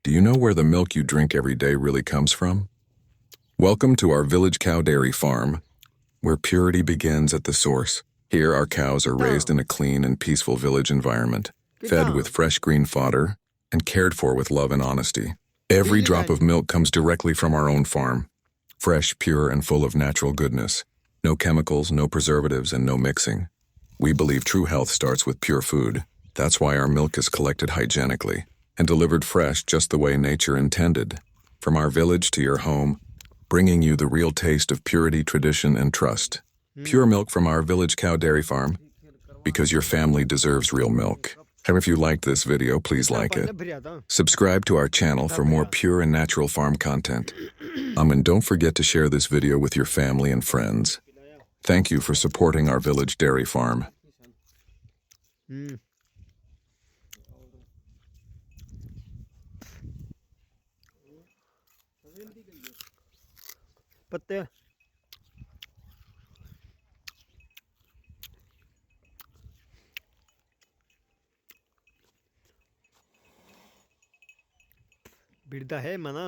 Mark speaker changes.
Speaker 1: Do you know where the milk you drink every day really comes from? Welcome to our Village Cow Dairy Farm, where purity begins at the source. Here, our cows are raised in a clean and peaceful village environment, fed with fresh green fodder, and cared for with love and honesty. Every drop of milk comes directly from our own farm, fresh, pure, and full of natural goodness. No chemicals, no preservatives, and no mixing. We believe true health starts with pure food. That's why our milk is collected hygienically and delivered fresh just the way nature intended, from our village to your home, bringing you the real taste of purity, tradition, and trust. Pure milk from our Village Cow Dairy Farm, because your family deserves real milk. And if you liked this video, please like it. Subscribe to our channel for more pure and natural farm content. And don't forget to share this video with your family and friends. Thank you for supporting our Village Dairy Farm.
Speaker 2: पत्ते बिरदा है मना